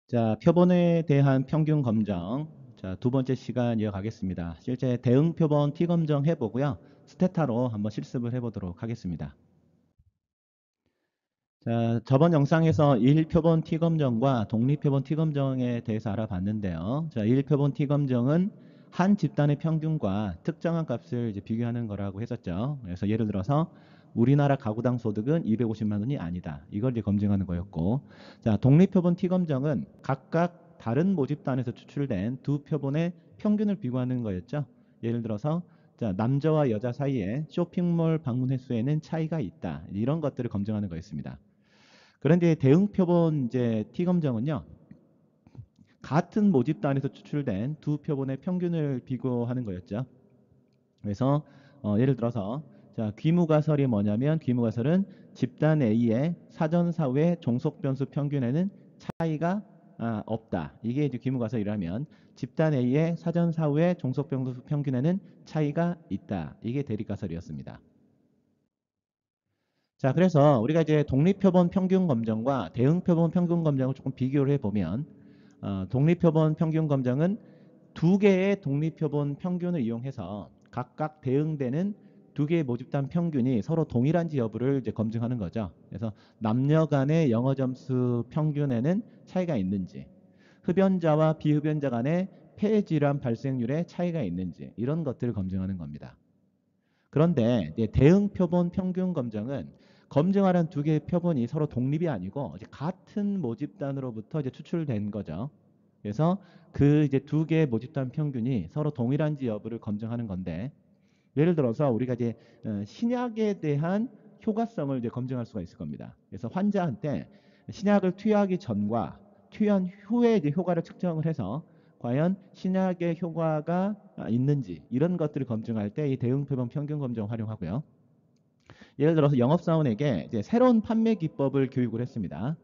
자, 표본에 대한 평균 검정. 자, 두 번째 시간 이어가겠습니다. 실제 대응 표본 T 검정 해보고요. 스테타로 한번 실습을 해보도록 하겠습니다. 자, 저번 영상에서 일표본 T 검정과 독립표본 T 검정에 대해서 알아봤는데요. 자, 일표본 T 검정은 한 집단의 평균과 특정한 값을 이제 비교하는 거라고 했었죠. 그래서 예를 들어서 우리나라 가구당 소득은 250만 원이 아니다. 이걸 이제 검증하는 거였고, 자, 독립표본 T 검정은 각각 다른 모집단에서 추출된 두 표본의 평균을 비교하는 거였죠. 예를 들어서 자, 남자와 여자 사이에 쇼핑몰 방문 횟수에는 차이가 있다. 이런 것들을 검증하는 거였습니다. 그런데 대응 표본 이제 T 검정은요. 같은 모집단에서 추출된 두 표본의 평균을 비교하는 거였죠. 그래서 예를 들어서 자, 귀무가설이 뭐냐면 귀무가설은 집단 A의 사전사회 종속변수 평균에는 차이가 없다. 이게 이제 귀무가설이라면 집단 A의 사전사회 종속변수 평균에는 차이가 있다. 이게 대립가설이었습니다. 자, 그래서 우리가 이제 독립표본 평균 검정과 대응표본 평균 검정을 조금 비교를 해보면 독립표본 평균 검정은 두 개의 독립표본 평균을 이용해서 각각 대응되는 두 개의 모집단 평균이 서로 동일한지 여부를 이제 검증하는 거죠. 그래서 남녀 간의 영어 점수 평균에는 차이가 있는지, 흡연자와 비흡연자 간의 폐질환 발생률에 차이가 있는지 이런 것들을 검증하는 겁니다. 그런데 대응 표본 평균 검정은 검증하는 두 개의 표본이 서로 독립이 아니고 이제 같은 모집단으로부터 이제 추출된 거죠. 그래서 그 이제 두 개의 모집단 평균이 서로 동일한지 여부를 검증하는 건데 예를 들어서 우리가 이제 신약에 대한 효과성을 이제 검증할 수가 있을 겁니다. 그래서 환자한테 신약을 투여하기 전과 투여한 후에 이제 효과를 측정을 해서 과연 신약의 효과가 있는지 이런 것들을 검증할 때 이 대응 표본 평균 검정을 활용하고요. 예를 들어서 영업사원에게 이제 새로운 판매 기법을 교육을 했습니다.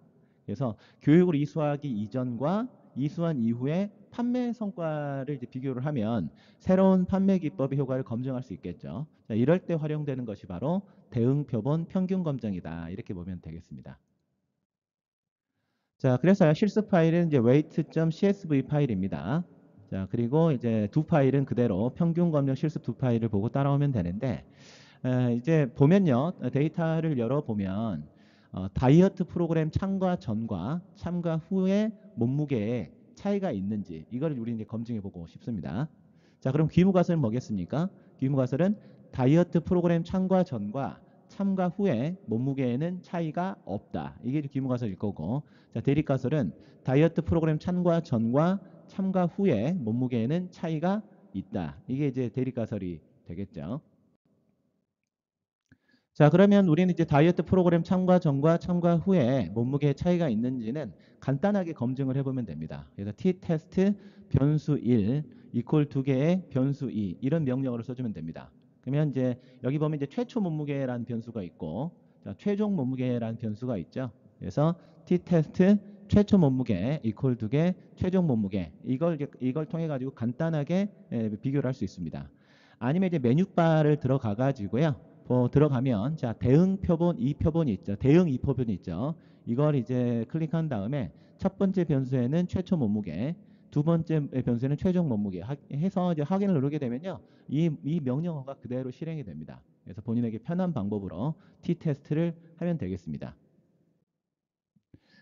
그래서 교육을 이수하기 이전과 이수한 이후에 판매 성과를 이제 비교를 하면 새로운 판매 기법의 효과를 검증할 수 있겠죠. 자, 이럴 때 활용되는 것이 바로 대응 표본 평균 검정이다. 이렇게 보면 되겠습니다. 자, 그래서 실습 파일은 이제 weight.csv 파일입니다. 자, 그리고 이제 두 파일은 그대로 평균 검정 실습 두 파일을 보고 따라오면 되는데 이제 보면요. 데이터를 열어보면 다이어트 프로그램 참가 전과 참가 후에 몸무게에 차이가 있는지 이걸 우리 이제 검증해 보고 싶습니다. 자, 그럼 귀무가설은 뭐겠습니까? 귀무가설은 다이어트 프로그램 참가 전과 참가 후에 몸무게에는 차이가 없다. 이게 귀무가설일 거고, 자, 대립가설은 다이어트 프로그램 참가 전과 참가 후에 몸무게에는 차이가 있다. 이게 이제 대립가설이 되겠죠. 자, 그러면 우리는 이제 다이어트 프로그램 참가 전과 참가 후에 몸무게 차이가 있는지는 간단하게 검증을 해보면 됩니다. 그래서 t-테스트 변수 1 이퀄 두 개의 변수 2 이런 명령어를 써주면 됩니다. 그러면 이제 여기 보면 이제 최초 몸무게라는 변수가 있고 자, 최종 몸무게라는 변수가 있죠. 그래서 t-테스트 최초 몸무게 이퀄 두 개 최종 몸무게 이걸 통해 가지고 간단하게 비교를 할 수 있습니다. 아니면 이제 메뉴바를 들어가 가지고요. 들어가면 자 대응 표본 2표본이 있죠. 대응 2표본이 있죠. 이걸 이제 클릭한 다음에 첫 번째 변수에는 최초 몸무게, 두 번째 변수에는 최종 몸무게 해서 이제 확인을 누르게 되면요. 이 명령어가 그대로 실행이 됩니다. 그래서 본인에게 편한 방법으로 t-테스트를 하면 되겠습니다.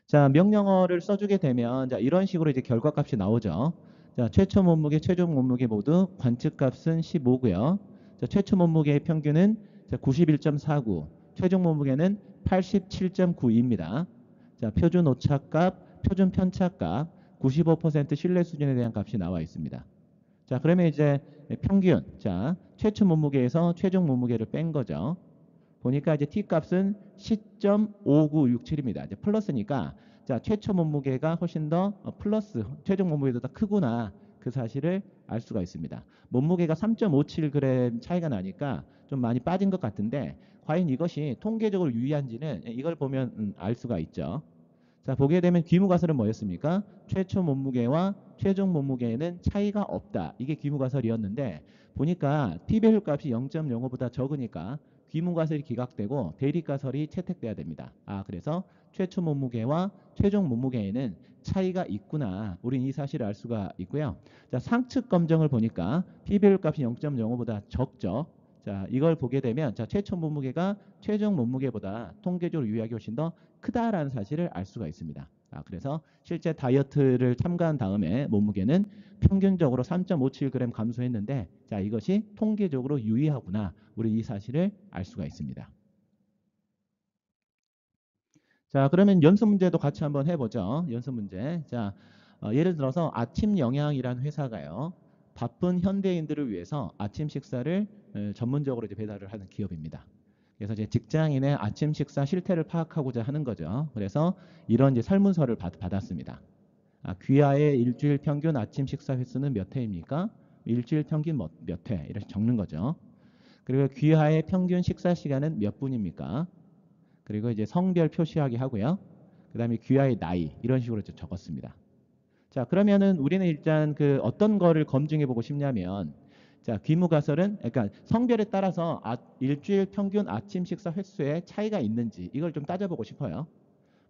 자, 명령어를 써주게 되면 자, 이런 식으로 이제 결과값이 나오죠. 자, 최초 몸무게, 최종 몸무게 모두 관측값은 15고요. 자, 최초 몸무게의 평균은 91.49, 최종 몸무게는 87.92입니다. 자, 표준 오차값, 표준 편차값, 95% 신뢰 수준에 대한 값이 나와 있습니다. 자, 그러면 이제 평균, 자, 최초 몸무게에서 최종 몸무게를 뺀 거죠. 보니까 이제 t 값은 10.5967입니다. 이제 플러스니까 자, 최초 몸무게가 훨씬 더 플러스 최종 몸무게보다 크구나. 그 사실을 알 수가 있습니다. 몸무게가 3.57g 차이가 나니까 좀 많이 빠진 것 같은데 과연 이것이 통계적으로 유의한지는 이걸 보면 알 수가 있죠. 자, 보게 되면 귀무가설은 뭐였습니까? 최초 몸무게와 최종 몸무게에는 차이가 없다. 이게 귀무가설이었는데 보니까 p-밸류 값이 0.05보다 적으니까 귀무가설이 기각되고 대립가설이 채택돼야 됩니다. 그래서 최초 몸무게와 최종 몸무게에는 차이가 있구나. 우린 이 사실을 알 수가 있고요. 자, 상측 검정을 보니까 P-비율 값이 0.05보다 적죠. 자, 이걸 보게 되면 자, 최초 몸무게가 최종 몸무게보다 통계적으로 유의하기 훨씬 더 크다라는 사실을 알 수가 있습니다. 그래서 실제 다이어트를 참가한 다음에 몸무게는 평균적으로 3.57g 감소했는데 자, 이것이 통계적으로 유의하구나. 우리 이 사실을 알 수가 있습니다. 자, 그러면 연습 문제도 같이 한번 해보죠. 연습 문제. 자, 예를 들어서 아침 영양이라는 회사가요. 바쁜 현대인들을 위해서 아침 식사를 전문적으로 이제 배달을 하는 기업입니다. 그래서 이제 직장인의 아침 식사 실태를 파악하고자 하는 거죠. 그래서 이런 이제 설문서를 받았습니다. 귀하의 일주일 평균 아침 식사 횟수는 몇 회입니까? 일주일 평균 몇 회? 이렇게 적는 거죠. 그리고 귀하의 평균 식사 시간은 몇 분입니까? 그리고 이제 성별 표시하기 하고요. 그 다음에 귀하의 나이 이런 식으로 적었습니다. 자, 그러면은 우리는 일단 그 어떤 거를 검증해 보고 싶냐면 자, 귀무가설은 그러니까 성별에 따라서 일주일 평균 아침 식사 횟수에 차이가 있는지 이걸 좀 따져보고 싶어요.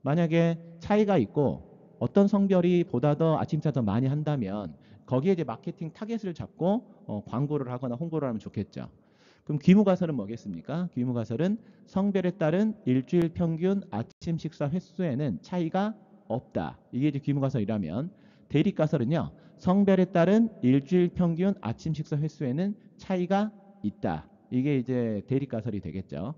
만약에 차이가 있고 어떤 성별이 보다 더 아침 식사 더 많이 한다면 거기에 이제 마케팅 타겟을 잡고 광고를 하거나 홍보를 하면 좋겠죠. 그럼 귀무가설은 뭐겠습니까? 귀무가설은 성별에 따른 일주일 평균 아침 식사 횟수에는 차이가 없다. 이게 이제 귀무가설이라면 대립가설은요. 성별에 따른 일주일 평균 아침 식사 횟수에는 차이가 있다. 이게 이제 대립가설이 되겠죠.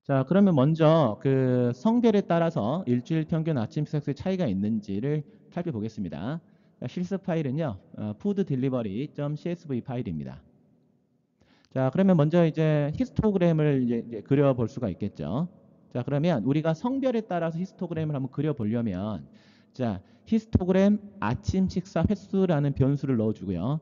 자, 그러면 먼저 그 성별에 따라서 일주일 평균 아침 식사 횟수의 차이가 있는지를 살펴보겠습니다. 자, 실습 파일은요. foodDelivery.csv 파일입니다. 자, 그러면 먼저 이제 히스토그램을 이제 그려볼 수가 있겠죠. 자, 그러면 우리가 성별에 따라서 히스토그램을 한번 그려보려면 자, 히스토그램 아침 식사 횟수라는 변수를 넣어주고요.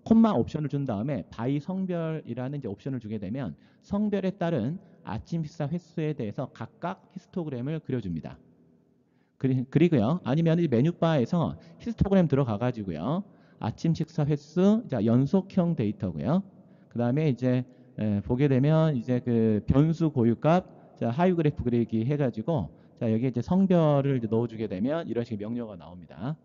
콤마 옵션을 준 다음에 바이 성별이라는 이제 옵션을 주게 되면 성별에 따른 아침 식사 횟수에 대해서 각각 히스토그램을 그려줍니다. 그리고요. 아니면 이 메뉴바에서 히스토그램 들어가 가지고요. 아침 식사 횟수, 자, 연속형 데이터고요. 그 다음에 이제 보게 되면 이제 그 변수 고유값, 자, 하위 그래프 그리기 해가지고 자, 여기에 이제 성별을 이제 넣어주게 되면 이런 식의 명령어가 나옵니다.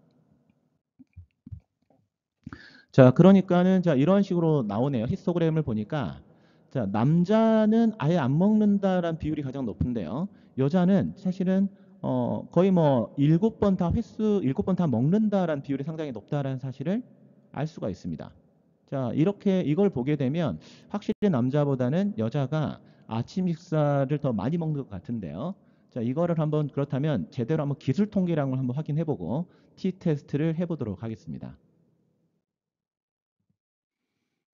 자, 그러니까는 자, 이런 식으로 나오네요. 히스토그램을 보니까 자, 남자는 아예 안 먹는다라는 비율이 가장 높은데요. 여자는 사실은 거의 뭐 7번 다 횟수 7번 다 먹는다라는 비율이 상당히 높다라는 사실을 알 수가 있습니다. 자, 이렇게 이걸 보게 되면 확실히 남자보다는 여자가 아침 식사를 더 많이 먹는 것 같은데요. 자, 이거를 한번 그렇다면 제대로 한번 기술 통계량을 한번 확인해 보고 T 테스트를 해 보도록 하겠습니다.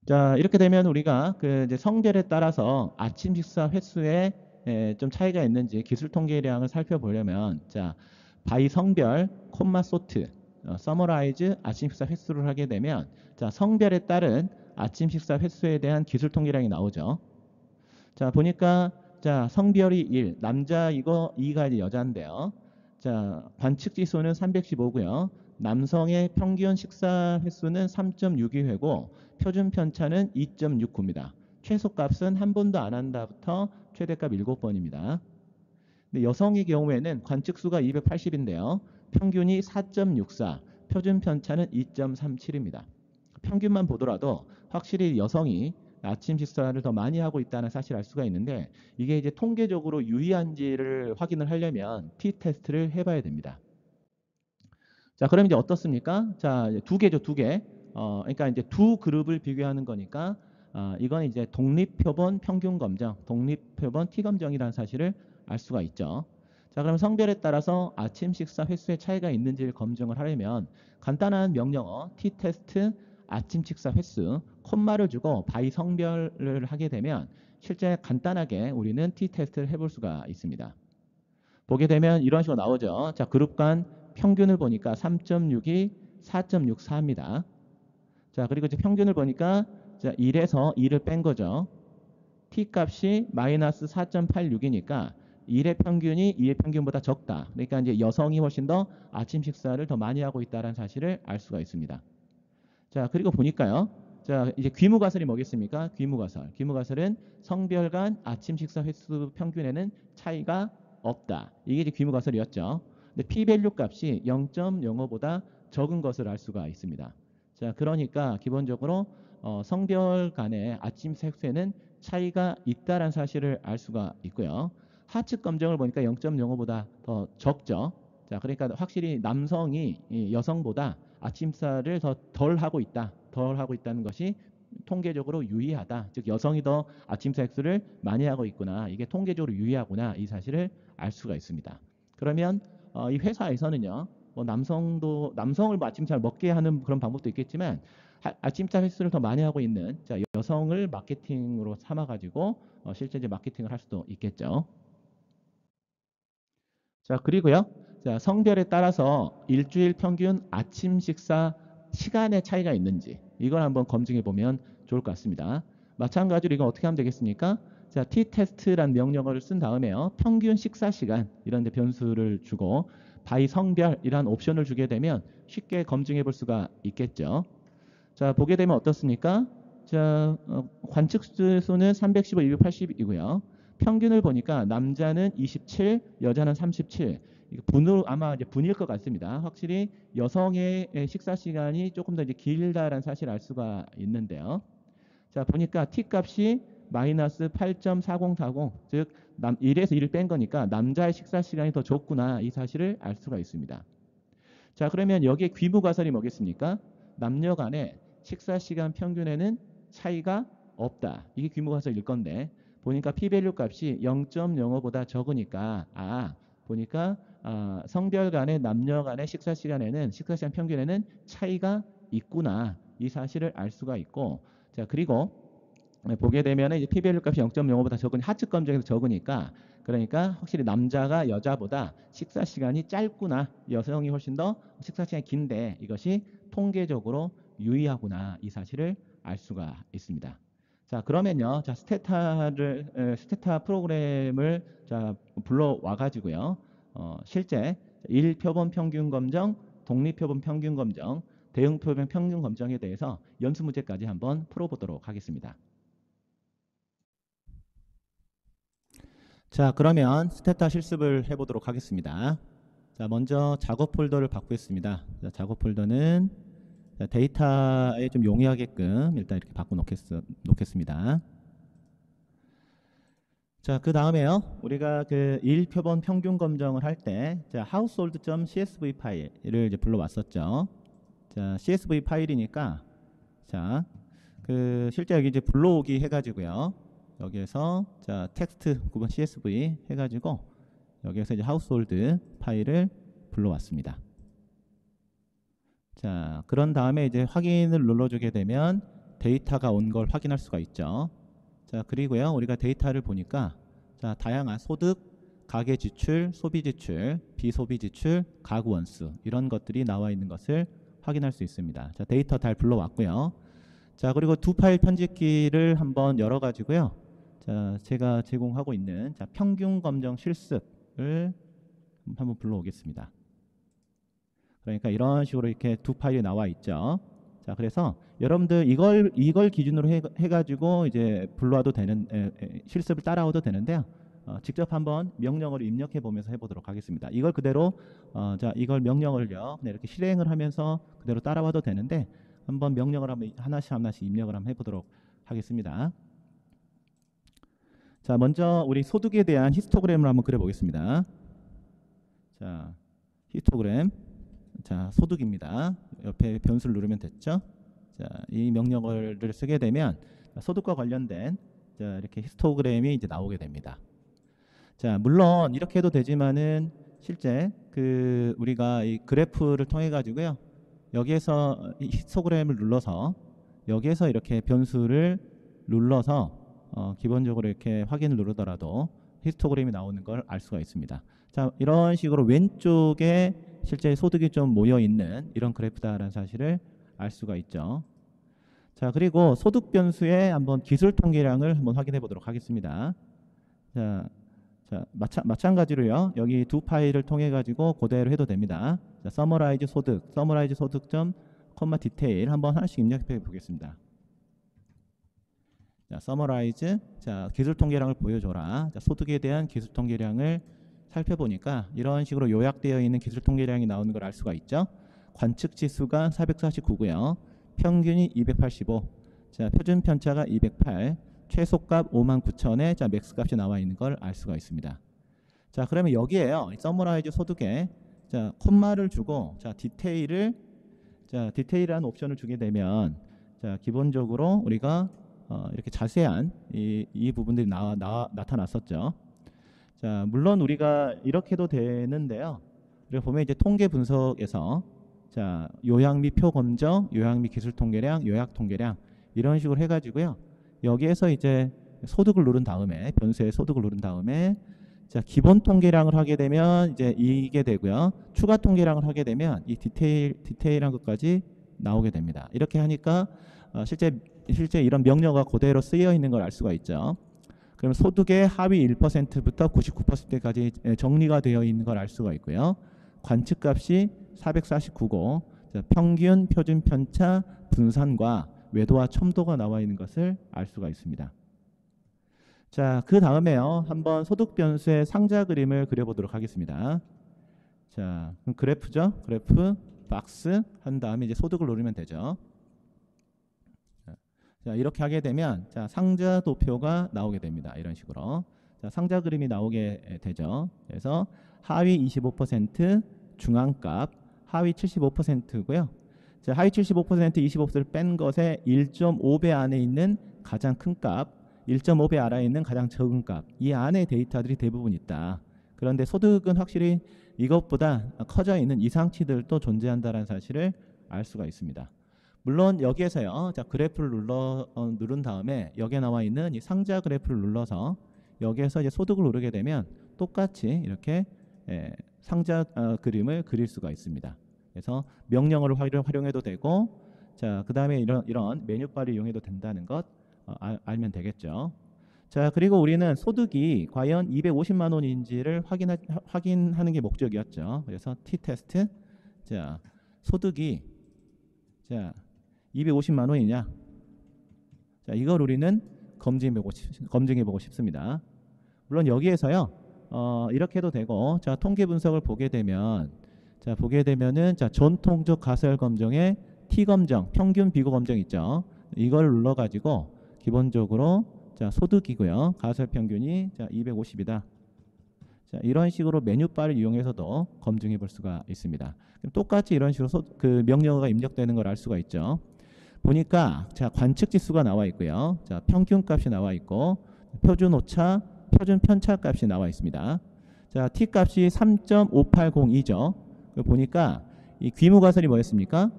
자, 이렇게 되면 우리가 그 이제 성별에 따라서 아침 식사 횟수에 좀 차이가 있는지 기술 통계량을 살펴보려면 자, 바이 성별, 콤마 소트, 서머라이즈 아침 식사 횟수를 하게 되면 자, 성별에 따른 아침 식사 횟수에 대한 기술 통계량이 나오죠. 자, 보니까 자, 성별이 1, 남자 이거 2가 이제 여자인데요. 자, 관측 지수는 315고요. 남성의 평균 식사 횟수는 3.62회고 표준 편차는 2.69입니다. 최소값은 한 번도 안 한다부터 최대값 7번입니다. 근데 여성의 경우에는 관측수가 280인데요. 평균이 4.64, 표준 편차는 2.37입니다. 평균만 보더라도 확실히 여성이 아침 식사를 더 많이 하고 있다는 사실을 알 수가 있는데 이게 이제 통계적으로 유의한지를 확인을 하려면 T-테스트를 해봐야 됩니다. 자, 그럼 이제 어떻습니까? 자, 두 개죠, 두 개. 그러니까 이제 두 그룹을 비교하는 거니까 이건 이제 독립표본 평균 검정, 독립표본 T 검정이라는 사실을 알 수가 있죠. 자, 그럼 성별에 따라서 아침 식사 횟수의 차이가 있는지를 검증을 하려면 간단한 명령어 T 테스트 아침 식사 횟수 콤마를 주고 바이 성별을 하게 되면 실제 간단하게 우리는 T 테스트를 해볼 수가 있습니다. 보게 되면 이런 식으로 나오죠. 자, 그룹 간 평균을 보니까 3.62, 4.64입니다. 자, 그리고 이제 평균을 보니까 자, 1에서 2를 뺀 거죠. t 값이 마이너스 4.86이니까 1의 평균이 2의 평균보다 적다. 그러니까 이제 여성이 훨씬 더 아침 식사를 더 많이 하고 있다는 사실을 알 수가 있습니다. 자, 그리고 보니까요. 자, 이제 귀무가설이 뭐겠습니까? 귀무가설. 귀무가설은 성별 간 아침 식사 횟수 평균에는 차이가 없다. 이게 이제 귀무가설이었죠. 근데 p-밸류 값이 0.05보다 적은 것을 알 수가 있습니다. 자, 그러니까 기본적으로 성별 간의 아침색 횟수에는 차이가 있다라는 사실을 알 수가 있고요. 하측 검정을 보니까 0.05보다 더 적죠. 자, 그러니까 확실히 남성이 이 여성보다 아침살을 더 덜 하고 있다. 덜 하고 있다는 것이 통계적으로 유의하다. 즉 여성이 더 아침살 횟수를 많이 하고 있구나. 이게 통계적으로 유의하구나. 이 사실을 알 수가 있습니다. 그러면 이 회사에서는요. 뭐 남성을 뭐 아침살 먹게 하는 그런 방법도 있겠지만 아침살 횟수를 더 많이 하고 있는 자, 여성을 마케팅으로 삼아 가지고 실제 이제 마케팅을 할 수도 있겠죠. 자, 그리고요. 자, 성별에 따라서 일주일 평균 아침 식사 시간의 차이가 있는지 이걸 한번 검증해 보면 좋을 것 같습니다. 마찬가지로 이건 어떻게 하면 되겠습니까? 자, t-test라는 명령어를 쓴 다음에요. 평균 식사 시간 이런 데 변수를 주고 by 성별이란 옵션을 주게 되면 쉽게 검증해 볼 수가 있겠죠. 자, 보게 되면 어떻습니까? 자, 관측 수는 315, 280이고요. 평균을 보니까 남자는 27, 여자는 37. 분으로 아마 이제 분일 것 같습니다. 확실히 여성의 식사 시간이 조금 더 이제 길다라는 사실을 알 수가 있는데요. 자, 보니까 t 값이 마이너스 8.4040, 즉 1에서 1을 뺀 거니까 남자의 식사 시간이 더 적구나 이 사실을 알 수가 있습니다. 자, 그러면 여기에 귀무가설이 뭐겠습니까? 남녀 간의 식사 시간 평균에는 차이가 없다. 이게 귀무가설일 건데 보니까 p-밸류 값이 0.05보다 적으니까 보니까 성별 간의 남녀 간의 식사 시간에는 식사 시간 평균에는 차이가 있구나. 이 사실을 알 수가 있고 자, 그리고 보게 되면 이제 p-밸류 값이 0.05보다 적은 하측 검정에서 적으니까 그러니까 확실히 남자가 여자보다 식사 시간이 짧구나. 여성이 훨씬 더 식사 시간이 긴데 이것이 통계적으로 유의하구나. 이 사실을 알 수가 있습니다. 자, 그러면요. 자, 스테타 프로그램을 자, 불러와 가지고요. 실제 일표본 평균 검정, 독립표본 평균 검정, 대응표본 평균 검정에 대해서 연수 문제까지 한번 풀어보도록 하겠습니다. 자, 그러면 스테타 실습을 해보도록 하겠습니다. 자, 먼저 작업 폴더를 바꾸겠습니다. 자, 작업 폴더는 데이터에 좀 용이하게끔 일단 이렇게 바꿔 놓겠습니다. 자, 그 다음에요. 우리가 그 일표본 평균 검정을 할 때, 자, household.csv 파일을 이제 불러왔었죠. 자, csv 파일이니까, 자, 그 실제 여기 이제 불러오기 해가지고요. 여기에서 자, 텍스트 구분 csv 해가지고 여기에서 이제 household 파일을 불러왔습니다. 자, 그런 다음에 이제 확인을 눌러주게 되면 데이터가 온 걸 확인할 수가 있죠. 자, 그리고요, 우리가 데이터를 보니까 자, 다양한 소득, 가계 지출, 소비 지출, 비소비 지출, 가구 원수 이런 것들이 나와 있는 것을 확인할 수 있습니다. 자, 데이터 잘 불러왔고요. 자, 그리고 두 파일 편집기를 한번 열어가지고요. 자, 제가 제공하고 있는 자, 평균 검정 실습을 한번 불러오겠습니다. 그러니까 이런 식으로 이렇게 두 파일이 나와 있죠. 자, 그래서 여러분들 이걸 기준으로 해가지고 이제 불러와도 되는 실습을 따라와도 되는데요. 직접 한번 명령어를 입력해 보면서 해보도록 하겠습니다. 이걸 그대로 자, 이걸 명령을요, 이렇게 실행을 하면서 그대로 따라와도 되는데 한번 명령을 한번 하나씩 입력을 한번 해보도록 하겠습니다. 자, 먼저 우리 소득에 대한 히스토그램을 한번 그려보겠습니다. 자, 히스토그램. 자, 소득입니다. 옆에 변수를 누르면 됐죠. 자, 이 명령어를 쓰게 되면 소득과 관련된 자, 이렇게 히스토그램이 이제 나오게 됩니다. 자, 물론 이렇게 해도 되지만은 실제 그 우리가 이 그래프를 통해 가지고요. 여기에서 이 히스토그램을 눌러서 여기에서 이렇게 변수를 눌러서 기본적으로 이렇게 확인을 누르더라도 히스토그램이 나오는 걸 알 수가 있습니다. 자, 이런 식으로 왼쪽에 실제 소득이 좀 모여 있는 이런 그래프다라는 사실을 알 수가 있죠. 자, 그리고 소득 변수의 한번 기술 통계량을 한번 확인해 보도록 하겠습니다. 자, 마찬가지로요. 여기 두 파일을 통해 가지고 그대로 해도 됩니다. 자, 서머라이즈 소득.점 콤마 디테일 한번 하나씩 입력해 보겠습니다. 자, 서머라이즈 자, 기술 통계량을 보여줘라. 자, 소득에 대한 기술 통계량을 살펴보니까 이런 식으로 요약되어 있는 기술 통계량이 나오는 걸 알 수가 있죠. 관측 지수가 449고요. 평균이 285. 자, 표준 편차가 208. 최소값 59,000에 자, 맥스 값이 나와 있는 걸 알 수가 있습니다. 자, 그러면 여기에요. 서머라이즈 소득에 자, 콤마를 주고 자, 디테일한 옵션을 주게 되면 자, 기본적으로 우리가 이렇게 자세한 이 부분들이 나타났었죠. 자, 물론 우리가 이렇게도 되는데요. 우리가 보면 이제 통계 분석에서 자, 요약 및 표 검정, 요약 및 기술 통계량, 요약 통계량 이런 식으로 해가지고요. 여기에서 이제 소득을 누른 다음에 변수의 소득을 누른 다음에 자, 기본 통계량을 하게 되면 이제 이게 되고요. 추가 통계량을 하게 되면 이 디테일한 것까지 나오게 됩니다. 이렇게 하니까 실제 이런 명령어가 그대로 쓰여 있는 걸 알 수가 있죠. 그럼 소득의 하위 1%부터 99%까지 정리가 되어 있는 걸 알 수가 있고요. 관측값이 449고 평균, 표준 편차, 분산과 외도와 첨도가 나와 있는 것을 알 수가 있습니다. 자, 그 다음에요. 한번 소득 변수의 상자 그림을 그려보도록 하겠습니다. 자, 그럼 그래프죠. 그래프, 박스 한 다음에 이제 소득을 누르면 되죠. 자, 이렇게 하게 되면 자, 상자 도표가 나오게 됩니다. 이런 식으로. 자, 상자 그림이 나오게 되죠. 그래서 하위 25%, 중앙값, 하위 75%고요. 자, 하위 75%, 25%를 뺀 것에 1.5배 안에 있는 가장 큰 값, 1.5배 아래에 있는 가장 적은 값, 이 안에 데이터들이 대부분 있다. 그런데 소득은 확실히 이것보다 커져 있는 이상치들도 존재한다는 사실을 알 수가 있습니다. 물론 여기에서요. 자, 그래프를 누른 다음에 여기에 나와 있는 이 상자 그래프를 눌러서 여기에서 이제 소득을 누르게 되면 똑같이 이렇게 상자 그림을 그릴 수가 있습니다. 그래서 명령어를 활용해도 되고, 자, 그 다음에 이런 메뉴바를 이용해도 된다는 것 알면 되겠죠. 자, 그리고 우리는 소득이 과연 250만 원인지를 확인하는 게 목적이었죠. 그래서 t-테스트, 자, 소득이 자 250만 원이냐? 자, 이걸 우리는 검증해보고 싶습니다. 물론 여기에서요, 이렇게 해도 되고, 자, 통계 분석을 보게 되면은, 자, 전통적 가설 검정의 T 검정, 평균 비교 검정 있죠. 이걸 눌러가지고, 기본적으로, 자, 소득이고요. 가설 평균이, 자, 250이다. 자, 이런 식으로 메뉴바를 이용해서도 검증해 볼 수가 있습니다. 똑같이 이런 식으로 그 명령어가 입력되는 걸 알 수가 있죠. 보니까 자, 관측 지수가 나와 있고요. 자, 평균 값이 나와 있고 표준 오차, 표준 편차 값이 나와 있습니다. 자, t 값이 3.5802죠. 보니까 이 귀무 가설이 뭐였습니까?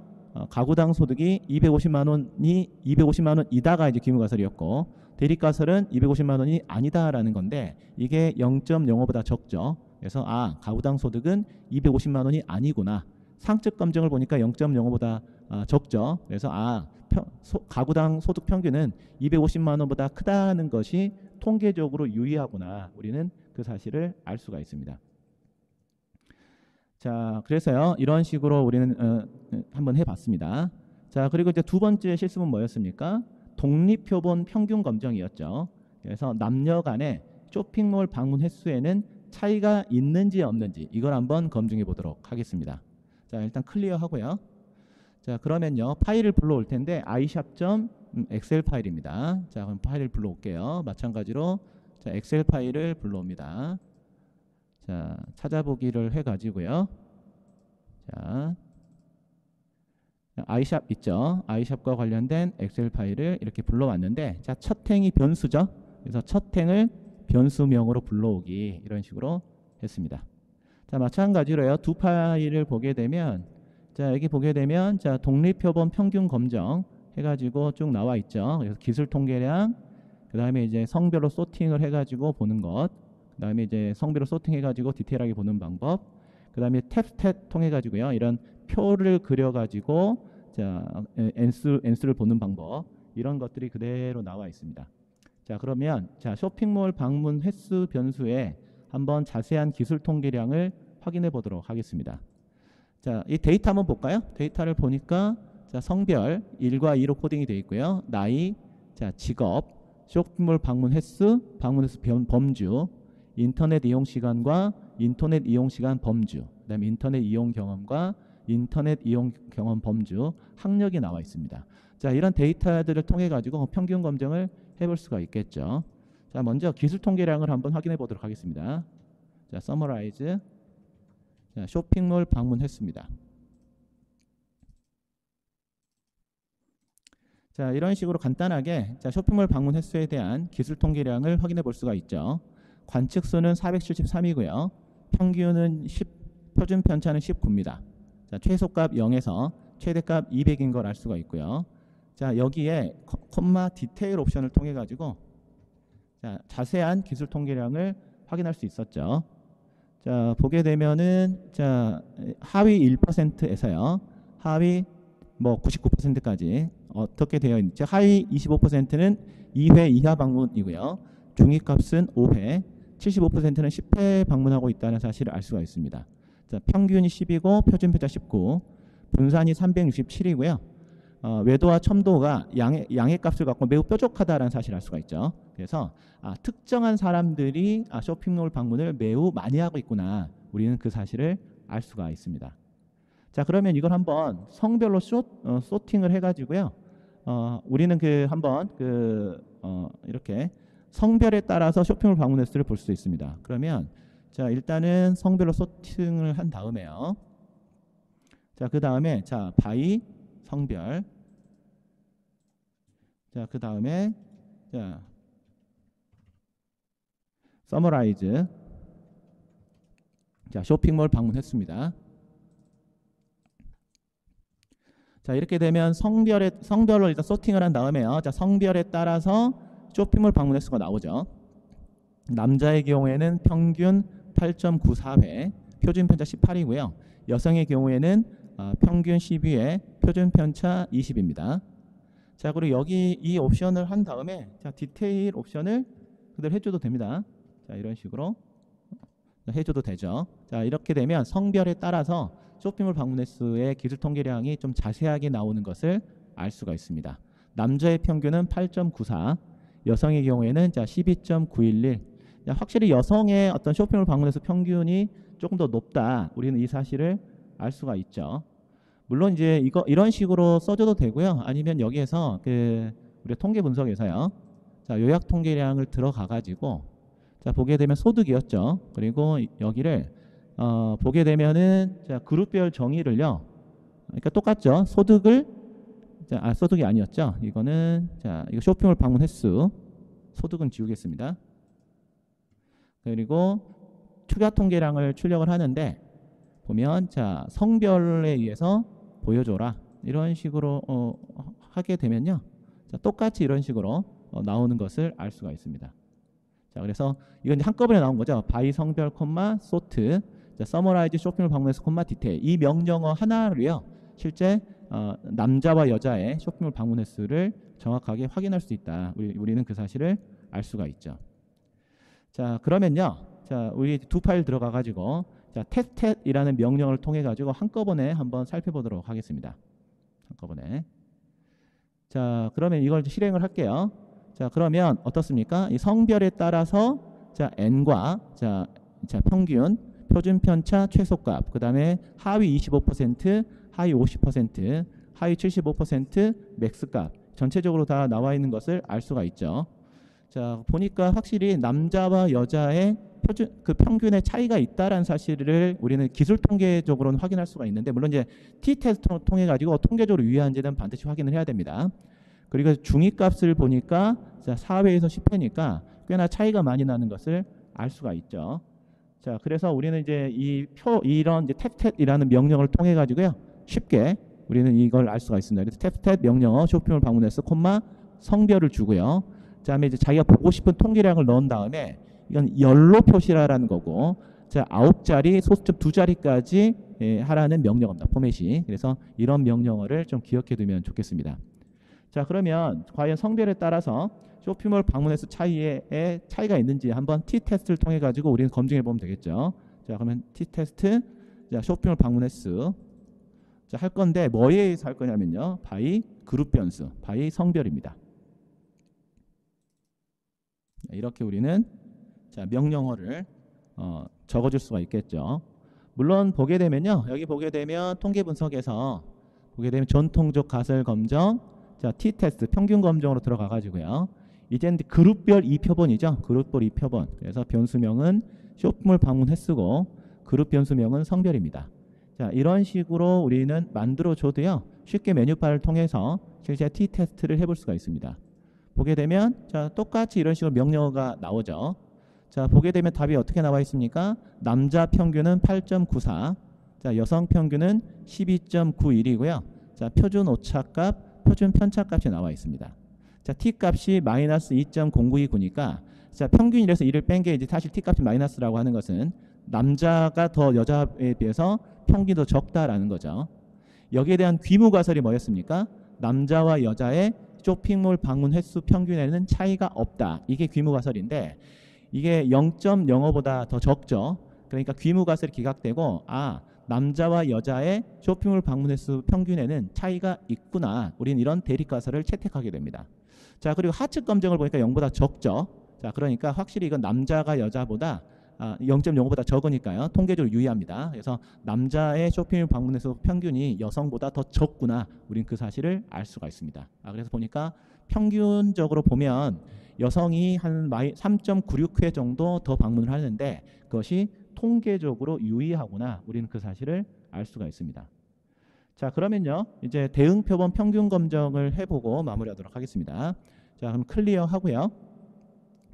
가구당 소득이 250만 원이 250만 원이다가 이제 귀무 가설이었고, 대립 가설은 250만 원이 아니다라는 건데 이게 0.05보다 적죠. 그래서 가구당 소득은 250만 원이 아니구나. 상측 검증을 보니까 0.05보다 적죠. 그래서 가구당 소득 평균은 250만 원보다 크다는 것이 통계적으로 유의하구나. 우리는 그 사실을 알 수가 있습니다. 자, 그래서요, 이런 식으로 우리는 한번 해봤습니다. 자, 그리고 이제 두 번째 실습은 뭐였습니까? 독립표본 평균 검정이었죠. 그래서 남녀 간의 쇼핑몰 방문 횟수에는 차이가 있는지 없는지 이걸 한번 검증해 보도록 하겠습니다. 자, 일단 클리어 하고요. 자, 그러면요, 파일을 불러올 텐데 iShop.엑셀 파일입니다. 자, 그럼 파일을 불러올게요. 마찬가지로 자, 엑셀 파일을 불러옵니다. 자, 찾아보기를 해가지고요. 자, iShop 있죠. iShop과 관련된 엑셀 파일을 이렇게 불러왔는데, 자, 첫 행이 변수죠. 그래서 첫 행을 변수명으로 불러오기, 이런 식으로 했습니다. 자, 마찬가지로요, 두 파일을 보게 되면, 자, 여기 보게 되면, 자, 독립표본 평균 검정 해가지고 쭉 나와 있죠. 그래서 기술 통계량, 그 다음에 이제 성별로 소팅을 해가지고 보는 것, 그 다음에 이제 성별로 소팅해가지고 디테일하게 보는 방법, 그 다음에 탭스탯 통해가지고요, 이런 표를 그려가지고 자, 엔수를 보는 방법, 이런 것들이 그대로 나와 있습니다. 자, 그러면 자, 쇼핑몰 방문 횟수 변수에 한번 자세한 기술 통계량을 확인해 보도록 하겠습니다. 자, 이 데이터 한번 볼까요? 데이터를 보니까 자, 성별 1과 2로 코딩이 되어 있고요. 나이, 자, 직업, 쇼핑몰 방문 횟수 범주, 인터넷 이용 시간과 인터넷 이용 시간 범주, 그다음에 인터넷 이용 경험과 인터넷 이용 경험 범주 학력이 나와 있습니다. 자, 이런 데이터들을 통해 가지고 평균 검증을 해볼 수가 있겠죠. 자, 먼저 기술 통계량을 한번 확인해 보도록 하겠습니다. 자, 서머라이즈. 자, 쇼핑몰 방문했습니다. 자, 이런 식으로 간단하게 자, 쇼핑몰 방문 횟수에 대한 기술 통계량을 확인해 볼 수가 있죠. 관측수는 473이고요. 평균은 10, 표준 편차는 19입니다. 자, 최소값 0에서 최대값 200인 걸 알 수가 있고요. 자, 여기에 콤마 디테일 옵션을 통해 가지고 자, 자세한 기술 통계량을 확인할 수 있었죠. 자, 보게 되면은 자, 하위 1%에서요. 하위 뭐 99%까지 어떻게 되어 있는지, 하위 25%는 2회 이하 방문이고요. 중위값은 5회, 75%는 10회 방문하고 있다는 사실을 알 수가 있습니다. 자, 평균이 10이고 표준 편차 19, 분산이 367이고요. 외도와 첨도가 양의 값을 갖고 매우 뾰족하다는 사실을 알 수가 있죠. 그래서 특정한 사람들이 쇼핑몰 방문을 매우 많이 하고 있구나. 우리는 그 사실을 알 수가 있습니다. 자, 그러면 이걸 한번 성별로 소팅을 해가지고요. 우리는 한번 이렇게 성별에 따라서 쇼핑몰 방문 횟수를 볼 수 있습니다. 그러면 자, 일단은 성별로 소팅을 한 다음에요. 자, 그 다음에 자, 바이 성별. 자, 그 다음에 자, 서머라이즈. 자, 쇼핑몰 방문했습니다. 자, 이렇게 되면 성별로 일단 소팅을 한 다음에요. 자, 성별에 따라서 쇼핑몰 방문 횟수가 나오죠. 남자의 경우에는 평균 8.94회, 표준 편차 18이고요. 여성의 경우에는 평균 12회, 표준 편차 20입니다. 자, 그리고 여기 이 옵션을 한 다음에 자, 디테일 옵션을 그대로 해줘도 됩니다. 자, 이런 식으로 해줘도 되죠. 자, 이렇게 되면 성별에 따라서 쇼핑몰 방문 횟수의 기술 통계량이 좀 자세하게 나오는 것을 알 수가 있습니다. 남자의 평균은 8.94, 여성의 경우에는 자, 12.911. 자, 확실히 여성의 어떤 쇼핑몰 방문 횟수 평균이 조금 더 높다. 우리는 이 사실을 알 수가 있죠. 물론 이제 이런 식으로 써줘도 되고요. 아니면 여기에서 우리 통계 분석에서요. 자, 요약 통계량을 들어가 가지고 자, 보게 되면 소득이었죠. 그리고 여기를 보게 되면은 자, 그룹별 정의를요. 그러니까 똑같죠. 소득을 자, 소득이 아니었죠. 이거는 자, 이거 쇼핑몰 방문 횟수. 소득은 지우겠습니다. 그리고 추가 통계량을 출력을 하는데 보면 자, 성별에 의해서 보여줘라. 이런 식으로 하게 되면요. 자, 똑같이 이런 식으로 나오는 것을 알 수가 있습니다. 자, 그래서 이건 한꺼번에 나온 거죠. 바이 성별 콤마 소트, 자, 서머라이즈 쇼핑몰 방문 횟수 콤마 디테일. 이 명령어 하나로요. 실제 남자와 여자의 쇼핑몰 방문 횟수를 정확하게 확인할 수 있다. 우리는 그 사실을 알 수가 있죠. 자, 그러면요. 자, 우리 두 파일 들어가 가지고 자, 테스트이라는 명령을 통해 가지고 한꺼번에 한번 살펴보도록 하겠습니다. 한꺼번에. 자, 그러면 이걸 실행을 할게요. 자, 그러면 어떻습니까? 이 성별에 따라서 자, n과 자, 평균, 표준 편차, 최소값, 그다음에 하위 25%, 하위 50%, 하위 75%, 맥스값 전체적으로 다 나와 있는 것을 알 수가 있죠. 자, 보니까 확실히 남자와 여자의 평균의 차이가 있다라는 사실을 우리는 기술 통계적으로는 확인할 수가 있는데, 물론 이제 t-테스트를 통해 가지고 통계적으로 유효한지는 반드시 확인을 해야 됩니다. 그리고 중위값을 보니까 4회에서 10회니까 꽤나 차이가 많이 나는 것을 알 수가 있죠. 자, 그래서 우리는 이제 이런 이제 탭탭이라는 명령을 통해 가지고요. 쉽게 우리는 이걸 알 수가 있습니다. 그래서 탭탭 명령어 쇼핑몰 방문 횟수 콤마 성별을 주고요. 그다음에 이제 자기가 보고 싶은 통계량을 넣은 다음에 이건 열로 표시라는 거고, 자, 9자리 소수점 2자리까지 하라는 명령어입니다. 포맷이. 그래서 이런 명령어를 좀 기억해 두면 좋겠습니다. 자, 그러면 과연 성별에 따라서 쇼핑몰 방문 횟수 차이에 차이가 있는지 한번 t-테스트를 통해 가지고 우리는 검증해 보면 되겠죠. 자, 그러면 t-테스트, 자, 쇼핑몰 방문 횟수 자, 할 건데 뭐에 의해서 할 거냐면요. 바이 그룹 변수, 바이 성별입니다. 이렇게 우리는 자, 명령어를 적어줄 수가 있겠죠. 물론 보게 되면요. 여기 보게 되면 통계 분석에서 보게 되면 전통적 가설 검정, 자, t-테스트 평균 검정으로 들어가 가지고요. 이제는 그룹별 2표본이죠. 그룹별 2표본. 그래서 변수명은 쇼핑몰 방문 횟수고 그룹 변수명은 성별입니다. 자, 이런 식으로 우리는 만들어 줘도요. 쉽게 메뉴바를 통해서 실제 t-테스트를 해볼 수가 있습니다. 보게 되면 자, 똑같이 이런 식으로 명령어가 나오죠. 자, 보게 되면 답이 어떻게 나와 있습니까? 남자 평균은 8.94, 자, 여성 평균은 12.91이고요. 자, 표준 오차값, 표준 편차값이 나와 있습니다. 자, t 값이 마이너스 2.0929니까 자, 평균이라서 1을 뺀 게 이제 사실 t 값이 마이너스라고 하는 것은 남자가 더 여자에 비해서 평균이 더 적다라는 거죠. 여기에 대한 귀무가설이 뭐였습니까? 남자와 여자의 쇼핑몰 방문 횟수 평균에는 차이가 없다. 이게 귀무가설인데 이게 0.05보다 더 적죠. 그러니까 귀무가설이 기각되고 남자와 여자의 쇼핑몰 방문 횟수 평균에는 차이가 있구나. 우리는 이런 대립가설을 채택하게 됩니다. 자, 그리고 하측 검정을 보니까 0보다 적죠. 자, 그러니까 확실히 이건 남자가 여자보다 0.05보다 적으니까요. 통계적으로 유의합니다. 그래서 남자의 쇼핑몰 방문 횟수 평균이 여성보다 더 적구나. 우린 그 사실을 알 수가 있습니다. 그래서 보니까 평균적으로 보면 여성이 한 3.96회 정도 더 방문을 하는데 그것이 통계적으로 유의하구나. 우리는 그 사실을 알 수가 있습니다. 자, 그러면요. 이제 대응 표본 평균 검정을 해보고 마무리하도록 하겠습니다. 자, 그럼 클리어 하고요.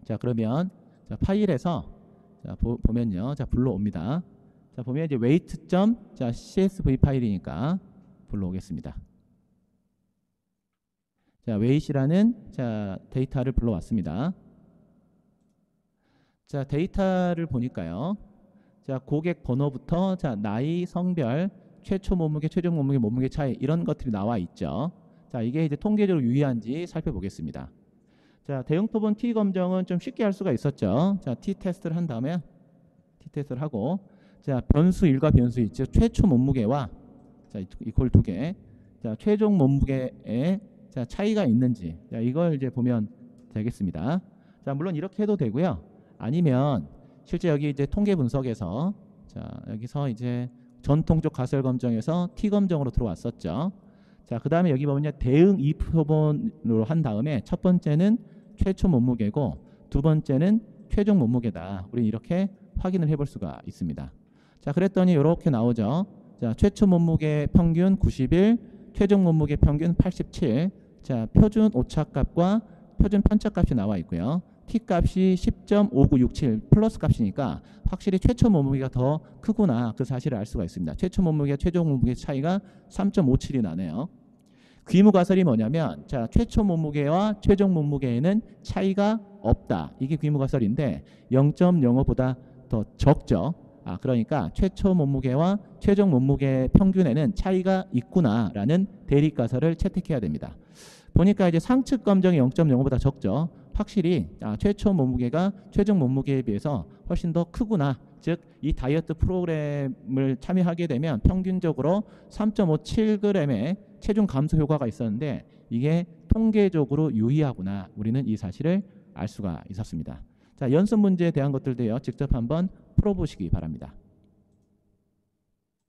자, 그러면 자, 파일에서 자, 보면요. 자, 불러옵니다. 자, 보면 이제 weight.csv 파일이니까 불러오겠습니다. 자, weight이라는 자, 데이터를 불러왔습니다. 자, 데이터를 보니까요. 자, 고객 번호부터 자, 나이, 성별, 최초 몸무게, 최종 몸무게, 몸무게 차이 이런 것들이 나와 있죠. 자, 이게 이제 통계적으로 유의한지 살펴보겠습니다. 자, 대응 표본 T 검정은 좀 쉽게 할 수가 있었죠. 자, T 테스트를 한 다음에 T 테스트를 하고 자, 변수 1과 변수 2, 즉 최초 몸무게와 자, 이퀄 2개. 자, 최종 몸무게에 자, 차이가 있는지 자, 이걸 이제 보면 되겠습니다. 자, 물론 이렇게 해도 되고요. 아니면 실제 여기 이제 통계 분석에서 자, 여기서 이제 전통적 가설 검정에서 T 검정으로 들어왔었죠. 자, 그 다음에 여기 보면 대응 2표본으로 한 다음에 첫 번째는 최초 몸무게고 두 번째는 최종 몸무게다. 우리 이렇게 확인을 해볼 수가 있습니다. 자, 그랬더니 이렇게 나오죠. 자, 최초 몸무게 평균 91, 최종 몸무게 평균 87. 자, 표준 오차값과 표준 편차값이 나와 있고요. t 값이 10.5967 플러스 값이니까 확실히 최초 몸무게가 더 크구나. 그 사실을 알 수가 있습니다. 최초 몸무게, 최종 몸무게 차이가 3.57이 나네요. 귀무가설이 뭐냐면 자, 최초 몸무게와 최종 몸무게에는 차이가 없다. 이게 귀무가설인데 0.05보다 더 적죠. 그러니까 최초 몸무게와 최종 몸무게 평균에는 차이가 있구나라는 대립가설을 채택해야 됩니다. 보니까 이제 상측 검정이 0.05보다 적죠. 확실히 최초 몸무게가 최종 몸무게에 비해서 훨씬 더 크구나. 즉 이 다이어트 프로그램을 참여하게 되면 평균적으로 3.57g의 체중 감소 효과가 있었는데 이게 통계적으로 유의하구나. 우리는 이 사실을 알 수가 있었습니다. 자, 연습 문제에 대한 것들도요. 직접 한번 풀어보시기 바랍니다.